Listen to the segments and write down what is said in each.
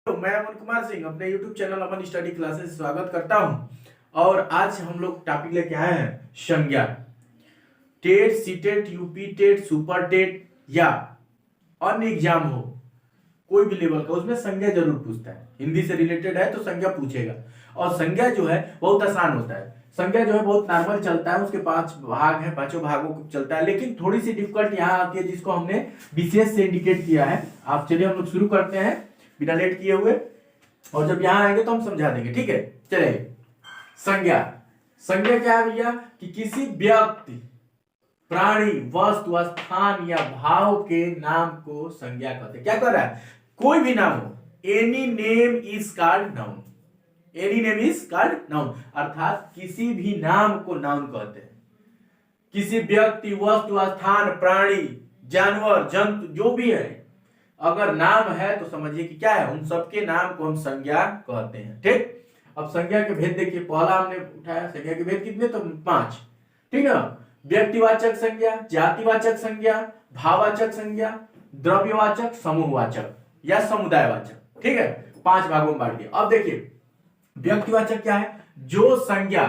तो मैं अमन कुमार सिंह अपने YouTube चैनल अमन स्टडी क्लासेस स्वागत करता हूं। और आज हम लोग टॉपिक लेके आए हैं संज्ञा। TET, CTET, UP TET, super TET या अन्य एग्जाम हो कोई भी लेवल का, उसमें संज्ञा जरूर पूछता है। हिंदी से रिलेटेड है तो संज्ञा पूछेगा। और संज्ञा जो है बहुत आसान होता है। संज्ञा जो है बहुत नॉर्मल चलता है, उसके 5 भाग हैं, पांचों भागों को चलता है। लेकिन थोड़ी सी डिफिकल्ट यहाँ आती है जिसको हमने विशेष से इंडिकेट किया है। आप चलिए हम लोग शुरू करते हैं बिना लेट किए हुए, और जब यहां आएंगे तो हम समझा देंगे, ठीक है। चलिए, संज्ञा। संज्ञा क्या है भैया कि किसी व्यक्ति, प्राणी, वस्तु, स्थान या भाव के नाम को संज्ञा कहते हैं। क्या कर रहा है? कोई भी नाम हो, any name is called noun. Any name is called noun, अर्थात किसी भी नाम को नाउन कहते हैं। किसी व्यक्ति, वस्तु, स्थान, प्राणी, जानवर, जंतु जो भी है, अगर नाम है तो समझिए कि क्या है, उन सबके नाम को हम संज्ञा कहते हैं। ठीक, अब संज्ञा के भेद देखिए। पहला हमने उठाया संज्ञा के भेद कितने, तो 5, ठीक है। व्यक्तिवाचक संज्ञा, जातिवाचक संज्ञा, भाववाचक संज्ञा, द्रव्यवाचक, समूहवाचक या समुदायवाचक। ठीक है, 5 भागों में बांट दिया। अब देखिए, व्यक्तिवाचक क्या है? जो संज्ञा,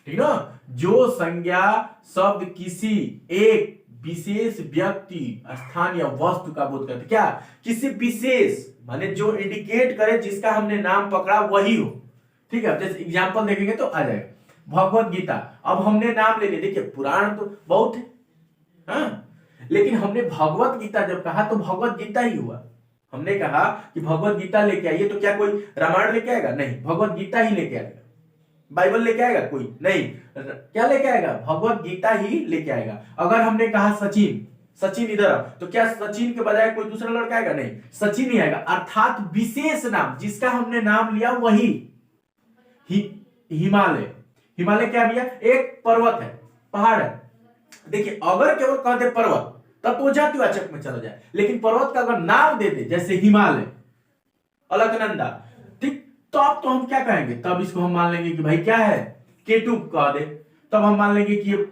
ठीक है, जो संज्ञा शब्द किसी एक विशेष व्यक्ति, स्थान या वस्तु का बोध करते। क्या? किसी विशेष, माने जो इंडिकेट करे, जिसका हमने नाम पकड़ा वही हो। ठीक है, जैसे एग्जांपल देखेंगे तो आ जाएगा। भगवत गीता, अब हमने नाम ले लिया। देखिए, पुराण तो बहुत है, हाँ? लेकिन हमने भगवत गीता जब कहा तो भगवत गीता ही हुआ। हमने कहा कि भगवत गीता लेके आइए, तो क्या कोई रामायण लेके आएगा? नहीं, भगवत गीता ही लेके आएगा। बाइबल लेके आएगा कोई? नहीं, क्या लेके आएगा? भगवत गीता ही लेके आएगा। अगर हमने कहा सचिन, सचिन इधर, तो क्या सचिन के बजाय कोई दूसरा लड़का आएगा? नहीं, सचिन ही आएगा। अर्थात विशेष नाम, जिसका हमने नाम लिया वही। हिमालय, हिमालय क्या भैया? एक पर्वत है, पहाड़ है। देखिए, अगर केवल कह दे पर्वत, तब तो जातिवाचक में चला जाए। लेकिन पर्वत का अगर नाम दे दे, जैसे हिमालय, अलकनंदा, ठीक, तो अब तो हम क्या कहेंगे? तब इसको हम मान लेंगे कि भाई क्या है, केटू कह दे, तब हम मान लेंगे कि ये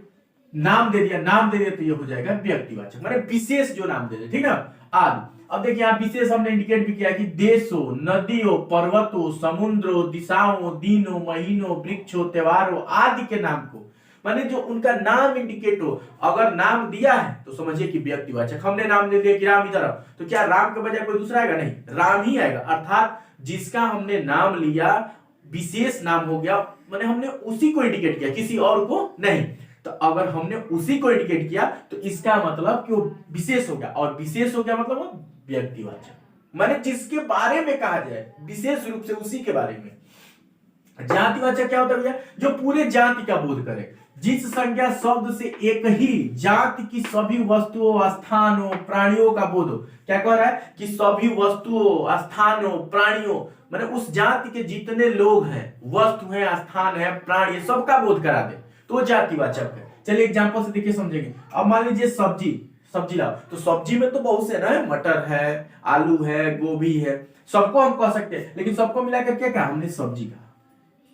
नाम दे दिया। नाम दे दिया तो ये हो जाएगा व्यक्तिवाचक, माने विशेष जो नाम दे दे, ठीक ना, आदि। अब देखिए, यहाँ विशेष हमने इंडिकेट भी किया कि देशों, नदियों, पर्वतों, समुद्रों, दिशाओं, दिनों, महीनों, वृक्षों, त्योहारों आदि के नाम को, माने जो उनका नाम इंडिकेट हो। अगर नाम दिया है तो समझिए कि व्यक्तिवाचक। हमने नाम दे दिया कि राम इधर, तो क्या राम के बजाय कोई दूसरा आएगा? नहीं, राम ही आएगा। अर्थात जिसका हमने नाम लिया विशेष नाम हो गया, माने हमने उसी को इंडिकेट किया, किसी और को नहीं। तो अगर हमने उसी को इंडिकेट किया तो इसका मतलब कि वो विशेष हो गया, और विशेष हो गया मतलब वो व्यक्तिवाचक, माने जिसके बारे में कहा जाए विशेष रूप से उसी के बारे में। जातिवाचक क्या होता है भैया? जो पूरे जाति का बोध करे। जिस संज्ञा शब्द से एक ही जाति की सभी वस्तुओं, स्थानों, प्राणियों का बोध हो। क्या कह रहा है कि सभी वस्तुओं, स्थानों, प्राणियों, माने उस जाति के जितने लोग हैं, वस्तु है, स्थान है, प्राणी, सबका बोध करा दे, तो जातिवाचक है। चलिए एग्जांपल से देखिए, समझेंगे। अब मान लीजिए सब्जी, सब्जी लाओ, तो सब्जी में तो बहुत से ना, मटर है, आलू है, गोभी है, सबको हम कह सकते हैं। लेकिन सबको मिलाकर क्या कहा हमने? सब्जी कहा,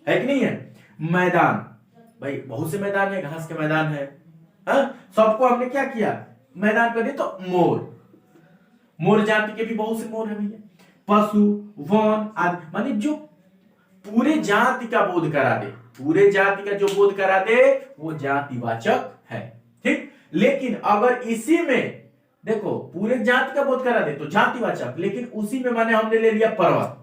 है कि नहीं है? मैदान, भाई बहुत से मैदान है, घास के मैदान है, हाँ? सबको हमने क्या किया? मैदान कर दिया। तो मोर, मोर जाति के भी बहुत से मोर है भैया। पशु, वन आदि, माने जो पूरे जाति का बोध करा दे, पूरे जाति का जो बोध करा दे वो जातिवाचक है। ठीक, लेकिन अगर इसी में देखो पूरे जाति का बोध करा दे तो जातिवाचक, लेकिन उसी में माने हमने ले लिया पर्वत,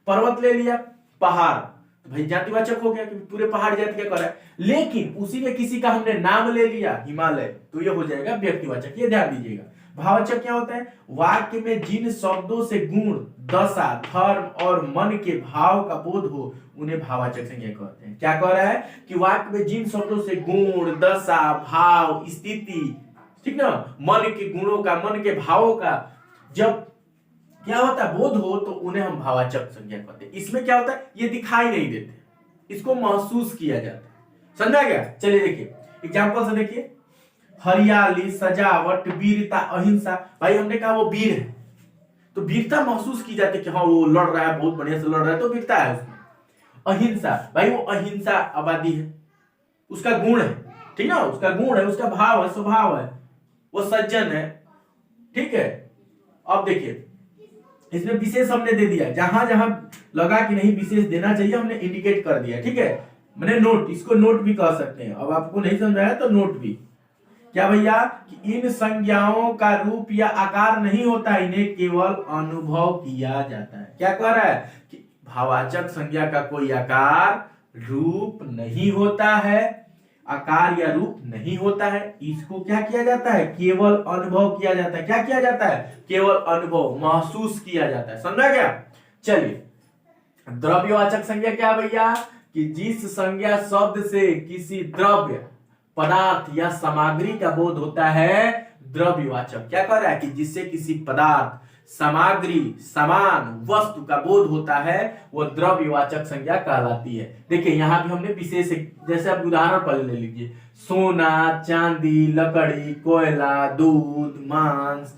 पर्वत ले लिया, पहाड़, तो भाई जातिवाचक हो गया कि पूरे पहाड़ जाति का कर रहा है। लेकिन उसी में किसी का हमने नाम ले लिया, हिमालय, तो ये हो जाएगा व्यक्तिवाचक। ये ध्यान दीजिएगा। भाववाचक क्या होता है? वाक्य में जिन शब्दों से गुण, दशा, धर्म और मन के भाव का बोध हो उन्हें भाववाचक संज्ञा कहते हैं। क्या कह रहा है कि वाक्य में जिन शब्दों से गुण, दशा, भाव, स्थिति, ठीक ना, मन के गुणों का, मन के भावों का जब क्या होता है बोध हो, तो उन्हें हम भाववाचक संज्ञा कहते हैं। इसमें क्या होता है? ये दिखाई नहीं देते, इसको महसूस किया जाता है। समझा गया? चलिए देखिए एग्जांपल से देखिए। हरियाली, सजावट, वीरता, अहिंसा, भाई हमने कहा वो वीर है, तो वीरता महसूस की जाती है कि हाँ वो लड़ रहा है, बहुत बढ़िया से लड़ रहा है, तो वीरता है उसमें। अहिंसा, भाई वो अहिंसा आबादी है, उसका गुण है, ठीक ना, उसका गुण है, उसका भाव है, स्वभाव है, वो सज्जन है। ठीक है, अब देखिए इसमें विशेष हमने दे दिया, जहां जहां लगा कि नहीं विशेष देना चाहिए हमने इंडिकेट कर दिया, ठीक है। मैंने नोट, इसको नोट भी कह सकते हैं। अब आपको नहीं समझ आया तो नोट भी क्या भैया, कि इन संज्ञाओं का रूप या आकार नहीं होता, इन्हें केवल अनुभव किया जाता है। क्या कह रहा है कि भाववाचक संज्ञा का कोई आकार रूप नहीं होता है, आकार या रूप नहीं होता है, इसको क्या किया जाता है, केवल अनुभव किया जाता है। क्या किया जाता है, केवल अनुभव, महसूस किया जाता है। समझा गया। चलिए, द्रव्यवाचक संज्ञा क्या भैया, कि जिस संज्ञा शब्द से किसी द्रव्य, पदार्थ या सामग्री का बोध होता है, द्रव्यवाचक। क्या कह रहा है कि जिससे किसी पदार्थ, सामग्री, सामान, वस्तु का बोध होता है, वो द्रव्यवाचक संज्ञा कहलाती है। देखिए यहां भी हमने विशेष, जैसे आप उदाहरण पर ले लीजिए, सोना, चांदी, लकड़ी, कोयला, दूध, मांस,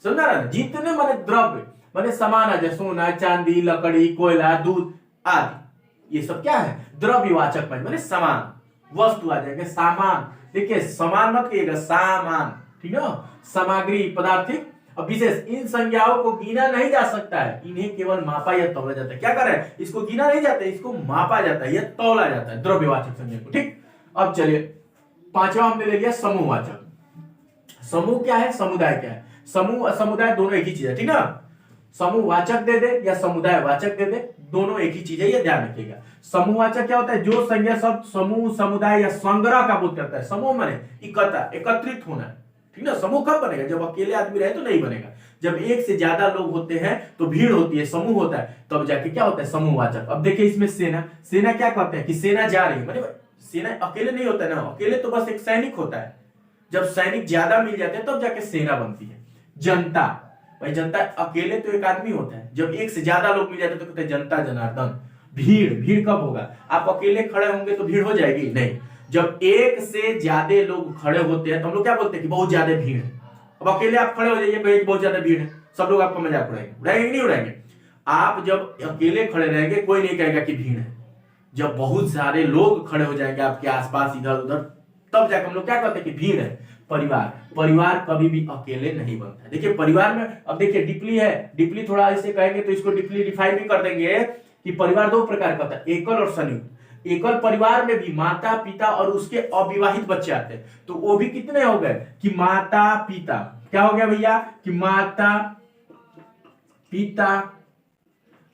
समझा ना, जितने माने द्रव्य माने सामान आ जाए, सोना, चांदी, लकड़ी, कोयला, दूध आदि, ये सब क्या है, द्रव्यवाचक माने सामान, वस्तु आ जाएंगे, सामान। देखिए सामान मत कहिएगा, सामान, ठीक है, सामग्री, पदार्थिक। अब विशेष, इन संज्ञाओं को गिना नहीं जा सकता है, इन्हें केवल मापा या तौला जाता है। क्या कर रहे हैं, इसको गिना नहीं जाता है, इसको मापा जाता है या तौला जाता है, द्रव्यवाचक संज्ञा को, ठीक। अब चलिए पांचवा हमने ले लिया समूहवाचक। समूह क्या है, समुदाय क्या है। समूह समुदाय दोनों एक ही चीज है, ठीक ना। समूहवाचक दे दे या समुदाय वाचक दे दे, दोनों एक ही चीज है, ये ध्यान रखिएगा। समूहवाचक क्या होता है, जो संज्ञा शब्द समूह, समुदाय या संग्रह का बोध करता है। समूह माने एकत्रित होना, ठीक ना। समूह कब बनेगा, जब अकेले आदमी रहे तो नहीं बनेगा, जब एक से ज्यादा लोग होते हैं तो भीड़ होती है, समूह होता है, तब जाके क्या होता है, समूहवाचक। अब देखिए इसमें सेना, सेना क्या कहते हैं कि सेना जा रही है, माने सेना अकेले नहीं होता है ना, अकेले तो बस एक सैनिक होता है, जब सैनिक ज्यादा मिल जाते हैं तब जाके सेना बनती है। जनता, भाई जनता अकेले तो एक आदमी होता है, जब एक से ज्यादा लोग मिल जाते हैं तो कहते हैं जनता जनार्दन। भीड़, भीड़ कब होगा, आप अकेले खड़े होंगे तो भीड़ हो जाएगी, नहीं, जब एक से ज्यादा लोग खड़े होते हैं तो हम लोग क्या बोलते हैं कि बहुत ज्यादा भीड़ है। अब अकेले आप खड़े हो जाइए, कहेंगे बहुत ज्यादा भीड़ है, सब लोग आपका मजाक उड़ाएंगे नहीं उड़ाएंगे। आप जब अकेले खड़े रहेंगे कोई नहीं कहेगा कि भीड़ है, जब बहुत सारे लोग खड़े हो जाएंगे आपके आसपास इधर उधर, तब जाकर हम लोग क्या कहते हैं कि भीड़ है। परिवार, परिवार कभी भी अकेले नहीं बनता। देखिए परिवार में, अब देखिए डिपली है, डिपली थोड़ा ऐसे कहेंगे तो इसको डिपली डिफाइन भी कर देंगे कि परिवार दो प्रकार का होता है, एकल और संयुक्त। एकल परिवार में भी माता पिता और उसके अविवाहित बच्चे आते हैं, तो वो भी कितने हो गए कि माता पिता, क्या हो गया भैया कि माता पिता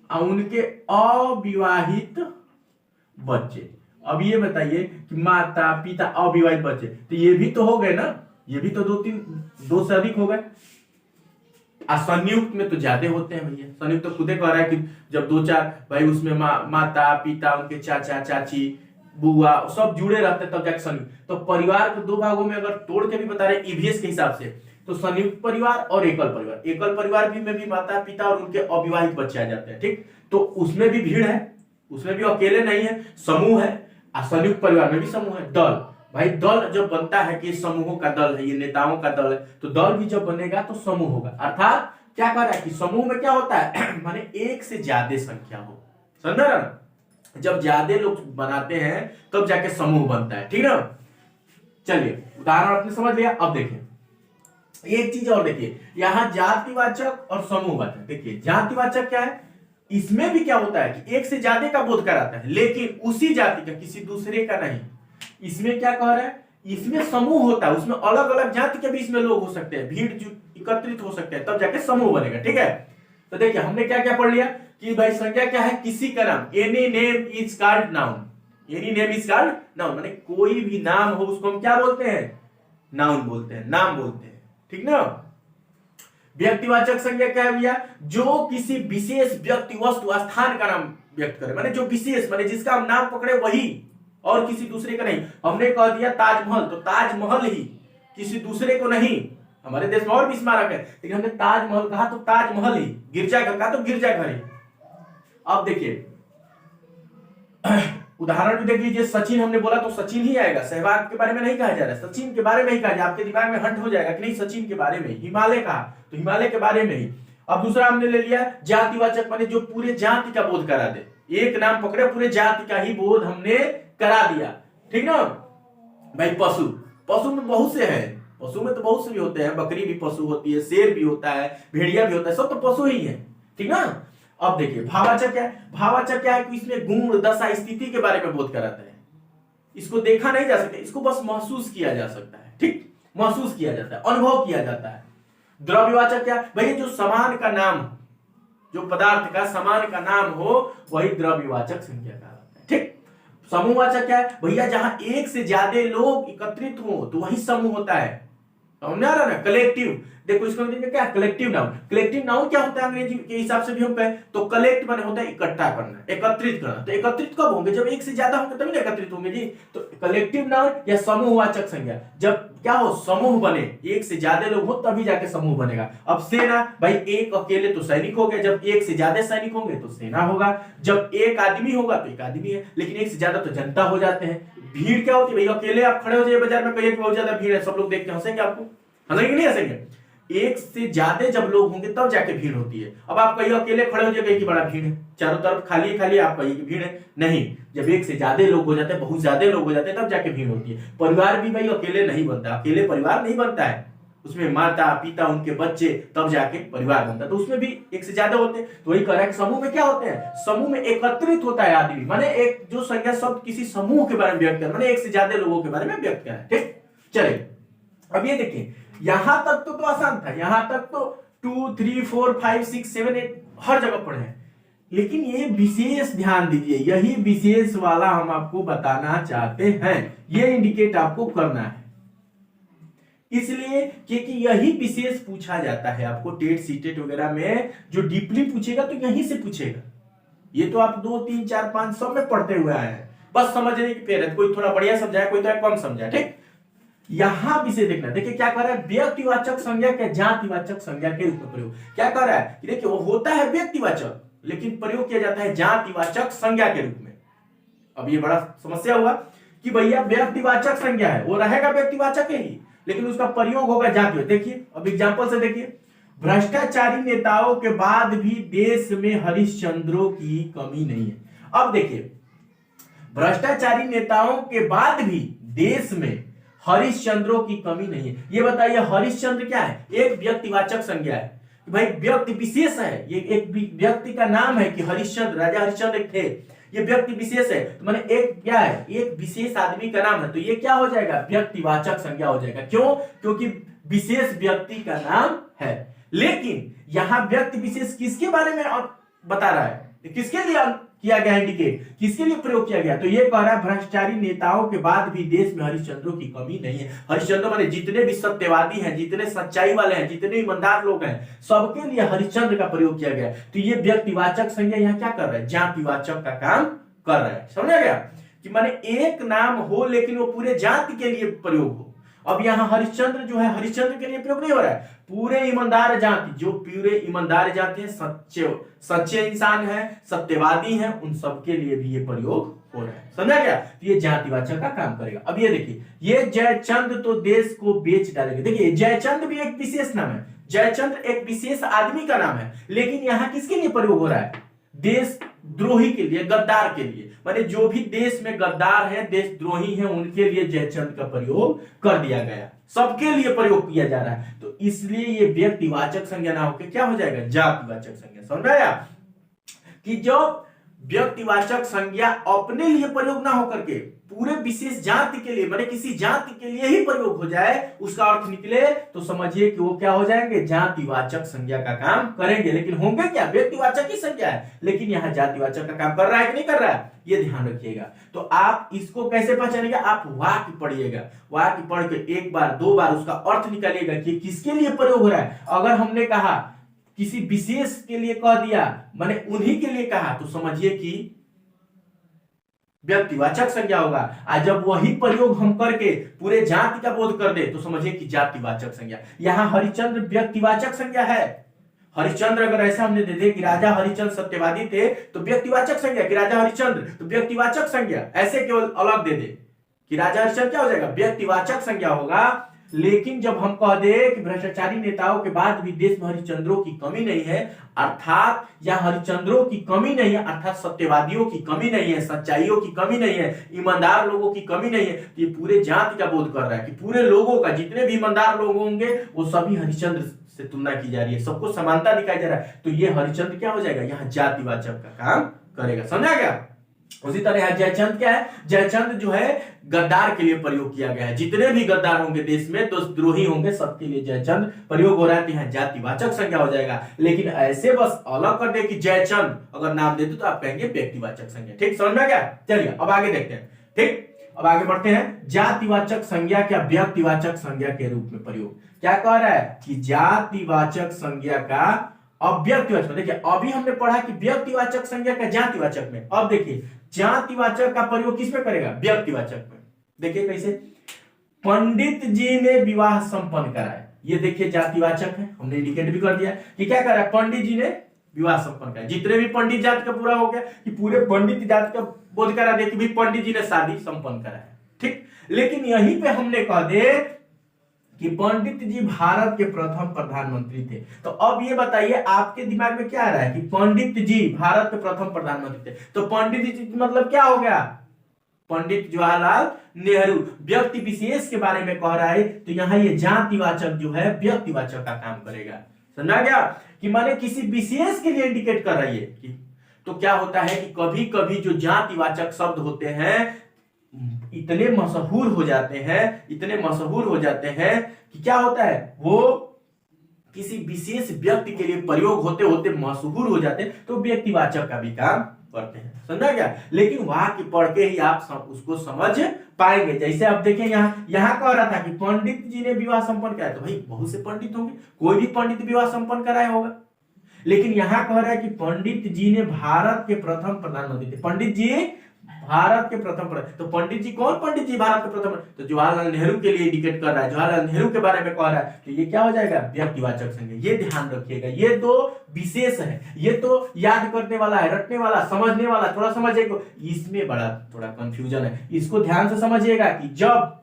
और उनके अविवाहित बच्चे। अब ये बताइए कि माता पिता अविवाहित बच्चे, तो ये भी तो हो गए ना, ये भी तो दो से अधिक हो गए। संयुक्त में तो ज्यादा होते हैं भैया, संयुक्त तो खुदे कह रहा है कि जब दो चार भाई उसमें माता पिता, उनके चाचा चाची, बुआ सब जुड़े रहते हैं तब जाके संयुक्त। तो परिवार को दो भागों में अगर तोड़ के भी बता रहे ईवीएस के हिसाब से, तो संयुक्त परिवार और एकल परिवार। एकल परिवार भी में भी माता पिता और उनके अविवाहित बच्चे आ जाते हैं, ठीक। तो उसमें भी भीड़ है, उसमें भी अकेले नहीं है, समूह है। संयुक्त परिवार में भी समूह है। दल, भाई दल जब बनता है कि समूहों का दल है, ये नेताओं का दल है, तो दल भी जब बनेगा तो समूह होगा। अर्थात क्या कह रहा है कि समूह में क्या होता है माने एक से ज्यादा संख्या हो, समझ रहे ना, जब ज्यादा लोग बनाते हैं तब जाके समूह बनता है, ठीक ना। चलिए उदाहरण आपने समझ लिया। अब देखिए एक चीज और देखिए, यहां जातिवाचक और समूहवाचक। देखिए जातिवाचक क्या है, इसमें भी क्या होता है कि एक से ज्यादा का बोध कराता है, लेकिन उसी जाति का, किसी दूसरे का नहीं। इसमें क्या कह रहा है, इसमें समूह होता है, उसमें अलग अलग जाति के बीच में लोग हो सकते हैं, भीड़ एकत्रित हो सकते हैं, तब जाके समूह बनेगा, ठीक है। तो देखिए हमने क्या क्या पढ़ लिया कि भाई संज्ञा क्या है, किसी का नाम, any name is called noun. Any name is called noun, माने कोई भी नाम हो उसको हम क्या बोलते हैं, नाउन बोलते हैं, नाम बोलते हैं, ठीक ना। व्यक्तिवाचक संज्ञा क्या है भैया, जो किसी विशेष व्यक्ति वस्तु स्थान का नाम व्यक्त करे, माने जो विशेष, माने जिसका हम नाम पकड़े वही, और किसी दूसरे का नहीं। हमने कह दिया ताजमहल, तो ताजमहल ही, किसी दूसरे को नहीं। हमारे देश में और भी स्मारक है, लेकिन हमने ताजमहल कहा तो ताजमहल ही, गिरजाघर कहा तो गिरजाघर ही। अब देखिए उदाहरण भी देख लीजिए, सचिन हमने बोला तो सचिन ही आएगा, सहवाग के बारे में नहीं कहा जा रहा है, सचिन के बारे में ही कहा जाए, आपके दिमाग में हंट हो जाएगा कि नहीं सचिन के बारे में। हिमालय कहा तो हिमालय के बारे में ही। अब दूसरा हमने ले लिया जातिवाचक, माने जो पूरे जाति का बोध करा दे, एक नाम पकड़े पूरे जाति का ही बोध हमने करा दिया, ठीक ना भाई। पशु, पशु में बहुत से हैं, पशु में तो बहुत से भी होते हैं, बकरी भी पशु होती है, शेर भी होता है, भेड़िया भी होता है, सब तो पशु ही है, ठीक ना। अब देखिए भाववाचक क्या है, भाववाचक क्या है कि इसमें गुण दशा स्थिति के बारे में बोध कराता है। इसको देखा नहीं जा सकता, इसको बस महसूस किया जा सकता है, ठीक, महसूस किया जाता है, अनुभव किया जाता है। द्रव्यवाचक क्या, भैया जो समान का नाम हो, जो पदार्थ का समान का नाम हो वही द्रव्यवाचक संज्ञा कहलाता है, ठीक। समूहवाचक क्या है, भैया जहां एक से ज्यादा लोग एकत्रित हो तो वही समूह होता है, समझ आ रहा है ना। कलेक्टिव, देखो इसको क्या कलेक्टिव नाउन, कलेक्टिव नाउन क्या होता है अंग्रेजी के हिसाब से भी हम कहें तो कलेक्ट माने होता है इकट्ठा करना, एकत्रित करना। तो एकत्रित कब होंगे, जब एक से ज्यादा होंगे तभी ना एकत्रित होंगे जी। तो कलेक्टिव नाउन या समूहवाचक संज्ञा, जब क्या हो समूह बने, एक से ज्यादा लोग हो तभी जाके समूह बनेगा। अब सेना, भाई एक अकेले तो सैनिक हो गया, जब एक से ज्यादा सैनिक होंगे तो सेना होगा, जब एक आदमी होगा तो एक आदमी है, लेकिन एक से ज्यादा तो जनता हो जाते हैं। भीड़ क्या होती है, भाई अकेले आप खड़े हो जाइए बाजार में, कहिए कि बहुत ज्यादा भीड़ है, सब लोग देख के हंसेंगे आपको, हंसेंगे नहीं हंसेंगे। एक से ज्यादा जब लोग होंगे तब जाके भीड़ होती है। अब आप कहीं अकेले खड़े हो जाए कि बड़ा भीड़ है, चारों तरफ खाली खाली, आप कहिए कि भीड़ है, नहीं। जब एक से ज्यादा लोग हो जाते हैं, बहुत ज्यादा लोग हो जाते हैं, तब जाके भीड़ होती है। परिवार भी भाई अकेले नहीं बनता, अकेले परिवार नहीं बनता है, उसमें माता पिता उनके बच्चे तब जाके परिवार बनता है, तो उसमें भी एक से ज्यादा होते हैं। तो वही कह रहा है कि समूह में क्या होते हैं, समूह में एकत्रित होता है आदमी, माने एक जो संज्ञा शब्द किसी समूह के बारे में व्यक्त कर, माने एक से ज्यादा लोगों के बारे में व्यक्त कर, ठीक। चलिए अब ये देखिए, यहां तक तो आसान था, यहां तक तो 2 3 4 5 6 7 8 हर जगह पढ़े हैं, लेकिन ये विशेष ध्यान दीजिए, यही विशेष वाला हम आपको बताना चाहते हैं, ये इंडिकेट आपको करना है, इसलिए क्योंकि यही विशेष पूछा जाता है आपको टेट सीटेट वगैरह में, जो डीपली पूछेगा तो यहीं से पूछेगा। ये तो आप 2 3 4 5 सब में पढ़ते हुए आए हैं, बस समझने की फेर है, कोई थोड़ा बढ़िया समझाया, कोई थोड़ा कम समझा, ठीक। यहां विषय देखना, देखिए क्या कर रहा है, व्यक्तिवाचक संज्ञा के जातिवाचक संज्ञा के रूप में प्रयोग क्या कर रहा है, देखिए वो होता है व्यक्तिवाचक, लेकिन प्रयोग किया जाता है जातिवाचक संज्ञा के रूप में। अब ये बड़ा समस्या हुआ कि भैया व्यक्तिवाचक संज्ञा है, वो रहेगा व्यक्तिवाचक ही, लेकिन उसका प्रयोग होगा जाति। देखिए अब एग्जांपल से देखिए, भ्रष्टाचारी नेताओं के बाद भी देश में हरिश्चंद्रों की कमी नहीं है। अब देखिए भ्रष्टाचारी नेताओं के बाद भी देश में हरिश्चंद्रों की कमी नहीं है, ये बताइए हरिश्चंद्र क्या है, एक व्यक्तिवाचक संज्ञा है, भाई व्यक्ति विशेष है, ये एक व्यक्ति का नाम है कि हरिश्चंद्र, राजा हरिश्चंद्र थे, ये व्यक्ति विशेष है, तो माने एक क्या है, एक विशेष आदमी का नाम है, तो ये क्या हो जाएगा, व्यक्तिवाचक संज्ञा हो जाएगा। क्यों, क्योंकि विशेष व्यक्ति का नाम है। लेकिन यहां व्यक्ति विशेष किसके बारे में बता रहा है, किसके लिए किया गया इंडिकेट, किसके लिए प्रयोग किया गया, तो ये कह रहा है भ्रष्टाचारी नेताओं के बाद भी देश में हरिश्चंद्रों की कमी नहीं है। हरिश्चंद्र माने जितने भी सत्यवादी हैं, जितने सच्चाई वाले हैं, जितने ईमानदार लोग हैं, सबके लिए हरिश्चंद्र का प्रयोग किया गया। तो ये व्यक्तिवाचक संज्ञा यहाँ क्या कर रहा है, जातिवाचक का काम कर रहा है। समझा गया कि माने एक नाम हो लेकिन वो पूरे जाति के लिए प्रयोग हो। अब यहाँ हरिश्चंद्र जो है हरिश्चंद्र के लिए प्रयोग नहीं हो रहा है, पूरे ईमानदार जाति, जो पूरे ईमानदार जाति है, सच्चे इंसान है, सत्यवादी हैं, उन सबके लिए भी ये प्रयोग हो रहा है। समझा गया, तो ये जातिवाचक का काम करेगा। अब ये देखिए, ये जयचंद तो देश को बेच डालेंगे। देखिए जयचंद भी एक विशेष नाम है, जयचंद एक विशेष आदमी का नाम है, लेकिन यहाँ किसके लिए प्रयोग हो रहा है, देशद्रोही के लिए, गद्दार के लिए, माने जो भी देश में गद्दार है, देशद्रोही है, उनके लिए जयचंद का प्रयोग कर दिया गया, सबके लिए प्रयोग किया जा रहा है। तो इसलिए ये व्यक्तिवाचक संज्ञा ना होकर क्या हो जाएगा, जातिवाचक संज्ञा। समझ में आया कि जब व्यक्तिवाचक संज्ञा अपने लिए प्रयोग ना होकर के पूरे विशेष जाति के लिए, माने किसी जाति के लिए ही प्रयोग हो जाए, उसका अर्थ निकले, तो समझिए कि वो क्या हो जाएंगे, जातिवाचक संज्ञा का काम करेंगे। लेकिन होंगे क्या, व्यक्तिवाचक ही संज्ञा है, लेकिन यहाँ जातिवाचक का काम कर रहा है कि नहीं कर रहा है, ये ध्यान रखिएगा। तो आप इसको कैसे पहचानेंगे, आप वाक्य पढ़िएगा, वाक्य पढ़ के एक बार दो बार उसका अर्थ निकालिएगा कि किसके लिए प्रयोग हो रहा है। अगर हमने कहा किसी विशेष के लिए कह दिया, माने उन्हीं के लिए कहा, तो समझिए कि व्यक्तिवाचक संज्ञा होगा। आज जब वही प्रयोग हम करके पूरे जाति का बोध कर दे, तो समझिए कि जातिवाचक संज्ञा। यहां हरिश्चंद्र व्यक्तिवाचक संज्ञा है। हरिश्चंद्र अगर ऐसा हमने दे दे कि राजा हरिश्चंद्र सत्यवादी थे, तो व्यक्तिवाचक संज्ञा, कि राजा हरिश्चंद्र, तो व्यक्तिवाचक संज्ञा। ऐसे केवल अलग दे दे कि राजा हरिश्चंद्र, क्या हो जाएगा, व्यक्तिवाचक संज्ञा होगा। लेकिन जब हम कह दे कि भ्रष्टाचारी नेताओं के बाद भी देश में हरिश्चंद्रों की कमी नहीं है, अर्थात या हरिश्चंद्रों की कमी नहीं है, अर्थात सत्यवादियों की कमी नहीं है, सच्चाइयों की कमी नहीं है, ईमानदार लोगों की कमी नहीं है, तो ये पूरे जाति का बोध कर रहा है कि पूरे लोगों का, जितने भी ईमानदार लोग होंगे वो सभी हरिश्चंद्र से तुलना की जा रही है, सबको समानता दिखाई जा रहा है, तो ये हरिश्चंद्र क्या हो जाएगा, यहाँ जातिवाचक का काम करेगा। समझा गया। उसी तरह यहाँ जयचंद क्या है, जयचंद जो है गद्दार के लिए प्रयोग किया गया है। जितने भी गद्दार होंगे देश में, देशद्रोही होंगे, सबके लिए जयचंद प्रयोग हो रहा है, तो यहाँ जातिवाचक संज्ञा हो जाएगा। लेकिन ऐसे बस अलग कर दे कि जयचंद अगर नाम दे दो तो आप कहेंगे व्यक्तिवाचक संज्ञा। ठीक, समझ में आ गया। चलिए अब आगे देखते हैं। ठीक, अब आगे बढ़ते हैं। जातिवाचक संज्ञा क्या व्यक्तिवाचक संज्ञा के रूप में प्रयोग, क्या कह रहा है कि जातिवाचक संज्ञा का अव्यक्तिवाचक में। देखिए अभी हमने पढ़ा कि व्यक्तिवाचक संज्ञा का जातिवाचक में, अब देखिए जातिवाचक का प्रयोग किस में करेगा, व्यक्तिवाचक में। देखिए कैसे, पंडित जी ने विवाह संपन्न कराया, ये देखिए जातिवाचक है, हमने इंडिकेट भी कर दिया कि क्या कर रहा है, पंडित जी ने विवाह संपन्न कराया। जितने भी पंडित जाति का पूरा हो गया कि पूरे पंडित जाति का बोध करा दे कि भाई पंडित जी ने शादी संपन्न कराया। ठीक, लेकिन यहीं पे हमने कह दे कि पंडित जी भारत के प्रथम प्रधानमंत्री थे, तो अब ये बताइए आपके दिमाग में क्या आ रहा है कि पंडित जी भारत के प्रथम प्रधानमंत्री थे, तो पंडित जी मतलब क्या हो गया, पंडित जवाहरलाल नेहरू। व्यक्ति विशेष के बारे में कह रहा है, तो यहाँ ये जातिवाचक जो है व्यक्तिवाचक का काम करेगा। समझा गया कि माने किसी विशेष के लिए इंडिकेट कर रही है कि, तो क्या होता है कि कभी कभी जो जातिवाचक शब्द होते हैं इतने मशहूर हो जाते हैं, इतने मशहूर हो जाते हैं कि क्या होता है, वो किसी विशेष व्यक्ति के लिए प्रयोग होते होते मशहूर हो जाते हैं, तो व्यक्तिवाचक का भी काम करते हैं। समझा गया। लेकिन वहां की पढ़ के ही आप उसको समझ पाएंगे। जैसे आप देखें यहाँ कह रहा था कि पंडित जी ने विवाह संपन्न कराया, तो भाई बहुत से पंडित होंगे, कोई भी पंडित विवाह संपन्न कराया होगा। लेकिन यहाँ कह रहा है कि पंडित जी ने भारत के प्रथम प्रधानमंत्री थे, पंडित जी भारत के प्रथम, तो पंडित जी कौन, पंडित जी भारत के प्रथम, तो जवाहरलाल नेहरू के लिए इंडिकेट कर रहा है, जवाहरलाल नेहरू के बारे में कह रहा है, तो ये क्या हो जाएगा, व्यक्तिवाचक संज्ञा। ये ध्यान रखिएगा, ये तो विशेष है, ये तो याद करने वाला है, रटने वाला, समझने वाला, थोड़ा समझिएगा, इसमें बड़ा थोड़ा कंफ्यूजन है, इसको ध्यान से समझिएगा कि जब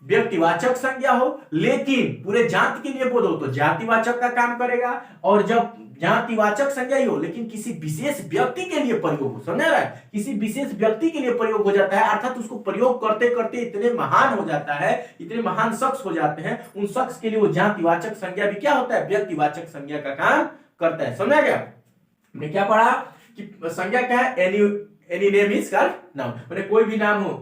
व्यक्तिवाचक संज्ञा हो लेकिन पूरे जाति के लिए बोध हो तो जातिवाचक का काम करेगा, और जब जातिवाचक संज्ञा ही हो लेकिन किसी विशेष व्यक्ति के लिए प्रयोग हो, समझ रहा है, किसी विशेष व्यक्ति के लिए प्रयोग हो जाता है, अर्थात उसको प्रयोग करते करते इतने महान हो जाता है, इतने महान शख्स हो जाते हैं, उन शख्स के लिए वो जातिवाचक संज्ञा भी क्या होता है, व्यक्तिवाचक संज्ञा का काम करता है। समझा गया। हमने क्या पढ़ा कि संज्ञा क्या है, any name is called noun, माने कोई भी नाम हो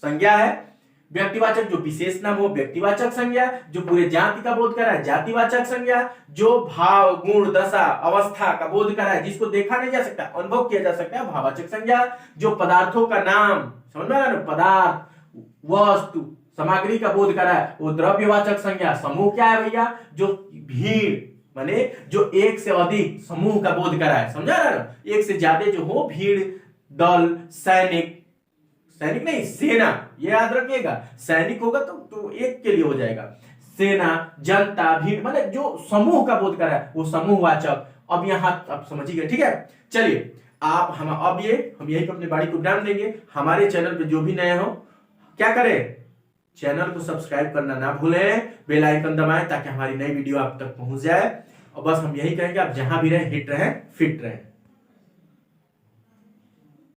संज्ञा है। व्यक्तिवाचक जो विशेष नाम हो व्यक्तिवाचक संज्ञा, जो पूरे जाति का बोध करा है जातिवाचक संज्ञा, जो भाव गुण दशा अवस्था का बोध करा है जिसको देखा नहीं जा सकता अनुभव किया जा सकता है भाववाचक संज्ञा, जो पदार्थों का नाम, समझ में आ रहा है, पदार्थ वस्तु सामग्री का बोध करा है वो द्रव्यवाचक संज्ञा। समूह क्या है भैया, जो भीड़ माने जो एक से अधिक समूह का बोध करा है, समझा रहा है, एक से ज्यादा जो हो, भीड़, दल, सैनिक, सैनिक नहीं सेना, ये याद रखिएगा, सैनिक होगा तो एक के लिए हो जाएगा, सेना, जनता, भीड़, मतलब जो समूह का बोध कर रहा है वो समूहवाचक। अब यहां आप समझिए, ठीक है। चलिए आप हम अब हम यही पे अपने बाड़ी को विराम देंगे। हमारे चैनल पे जो भी नए हो क्या करें, चैनल को सब्सक्राइब करना ना भूलें, बेल आइकन दबाएं ताकि हमारी नई वीडियो आप तक पहुंच जाए। और बस हम यही कहेंगे आप जहां भी रहें हिट रहें, फिट रहें।